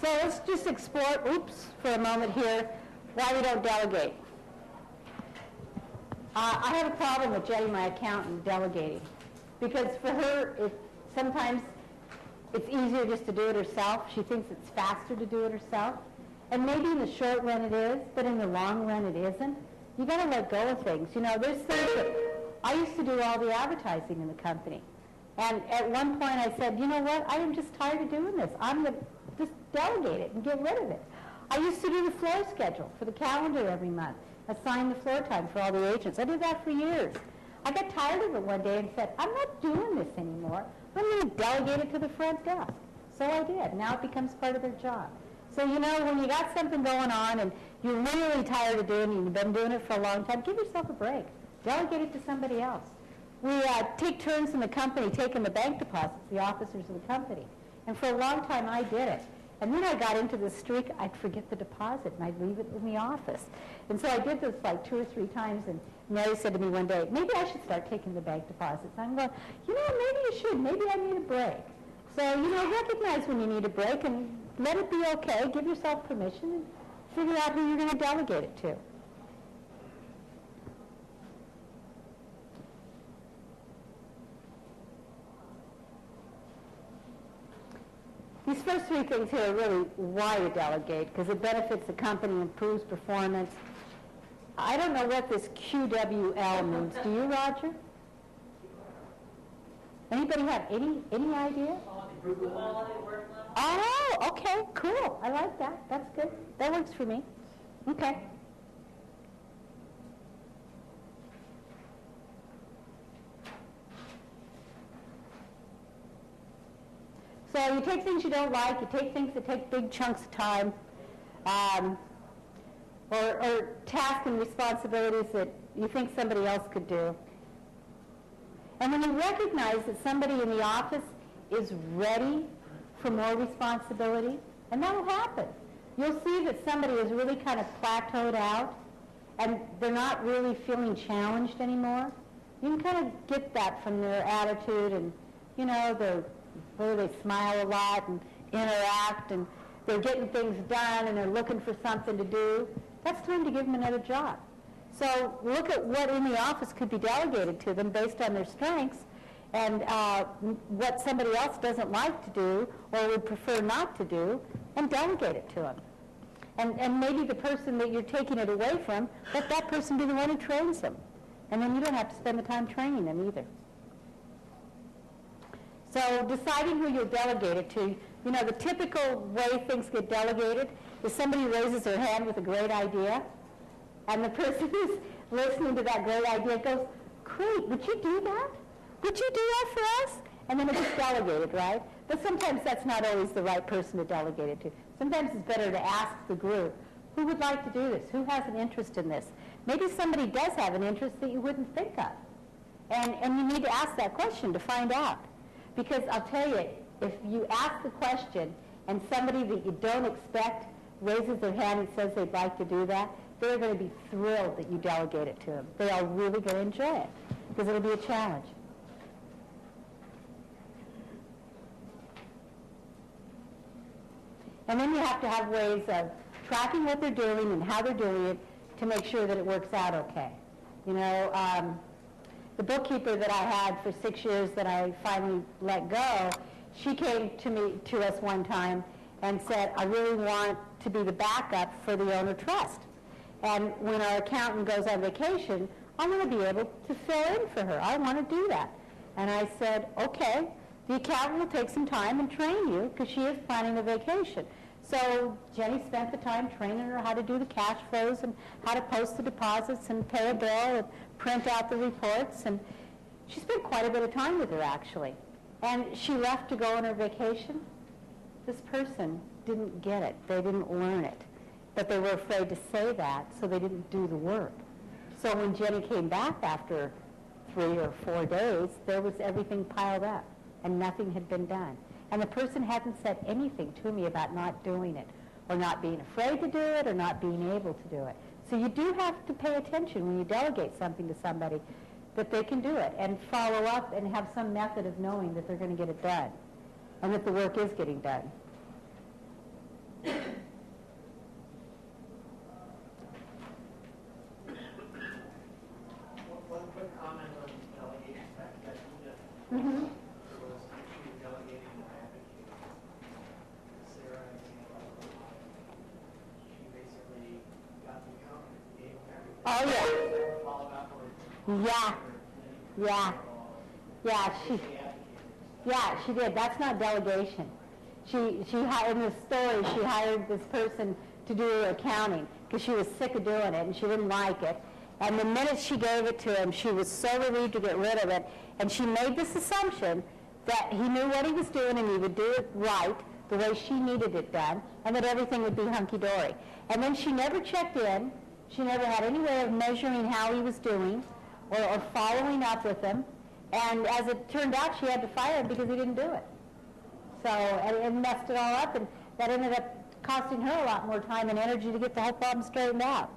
So let's just explore, for a moment here, why we don't delegate. I have a problem with Jenny, my accountant, delegating. Because for her, sometimes it's easier just to do it herself. She thinks it's faster to do it herself. And maybe in the short run it is, but in the long run it isn't. You got to let go of things. You know, there's things that I used to do all the advertising in the company. And at one point I said, you know what, I am just tired of doing this. I'm going to just delegate it and get rid of it. I used to do the floor schedule for the calendar every month, assign the floor time for all the agents. I did that for years. I got tired of it one day and said, I'm not doing this anymore. I'm going to delegate it to the front desk. So I did. Now it becomes part of their job. So, you know, when you got something going on and you're really tired of doing it, and you've been doing it for a long time, give yourself a break. Delegate it to somebody else. We take turns in the company taking the bank deposits, the officers of the company. And for a long time I did it. And then I got into this streak, I'd forget the deposit and I'd leave it in the office. And so I did this like 2 or 3 times, and Mary said to me one day, maybe I should start taking the bank deposits. I'm going, you know, maybe you should. Maybe I need a break. So, you know, recognize when you need a break and let it be okay. Give yourself permission and figure out who you're going to delegate it to. These first 3 things here are really why you delegate, because it benefits the company, improves performance. I don't know what this QWL means. Do you, Roger? Anybody have any idea? Oh, okay, cool. I like that. That's good. That works for me. Okay. So you take things you don't like, you take things that take big chunks of time, or tasks and responsibilities that you think somebody else could do. And when you recognize that somebody in the office is ready for more responsibility, and that will happen. You'll see that somebody is really kind of plateaued out, and they're not really feeling challenged anymore. You can kind of get that from their attitude, and, you know, whether they smile a lot and interact, and they're getting things done, and they're looking for something to do. That's time to give them another job. So look at what in the office could be delegated to them based on their strengths, and what somebody else doesn't like to do or would prefer not to do, and delegate it to them. And maybe the person that you're taking it away from, let that person be the one who trains them. And then you don't have to spend the time training them either. So deciding who you'll delegate it to, you know, the typical way things get delegated is somebody raises their hand with a great idea, and the person who's listening to that great idea goes, great, would you do that? Would you do that for us? And then it's just delegated, right? But sometimes that's not always the right person to delegate it to. Sometimes it's better to ask the group, who would like to do this? Who has an interest in this? Maybe somebody does have an interest that you wouldn't think of. And you need to ask that question to find out. Because I'll tell you, if you ask the question and somebody that you don't expect raises their hand and says they'd like to do that, they're going to be thrilled that you delegate it to them. They are really going to enjoy it because it'll be a challenge. And then you have to have ways of tracking what they're doing and how they're doing it to make sure that it works out okay. You know, the bookkeeper that I had for 6 years that I finally let go, she came to us one time and said, I really want to be the backup for the owner trust. And when our accountant goes on vacation, I want to be able to fill in for her. I want to do that. And I said, okay, the accountant will take some time and train you because she is planning a vacation. So Jenny spent the time training her how to do the cash flows and how to post the deposits and pay a bill and print out the reports. And she spent quite a bit of time with her, actually. And she left to go on her vacation. This person didn't get it. They didn't learn it. But they were afraid to say that, so they didn't do the work. So when Jenny came back after 3 or 4 days, there was everything piled up, and nothing had been done. And the person hadn't said anything to me about not doing it, or not being afraid to do it, or not being able to do it. So you do have to pay attention when you delegate something to somebody that they can do it, and follow up and have some method of knowing that they're going to get it done, and that the work is getting done. One quick comment on delegation back to that Mm-hmm. was actually delegating and advocating. Sarah, she basically got the accountant, gave him everything. Oh, yeah. Never followed up or. Yeah. Yeah. Yeah, she did. That's not delegation. She hired, in the story, she hired this person to do her accounting because she was sick of doing it and she didn't like it. And the minute she gave it to him, she was so relieved to get rid of it. And she made this assumption that he knew what he was doing and he would do it right, the way she needed it done, and that everything would be hunky-dory. And then she never checked in. She never had any way of measuring how he was doing or following up with him. And as it turned out, she had to fire him because he didn't do it. So it messed it all up, and that ended up costing her a lot more time and energy to get the whole problem straightened out.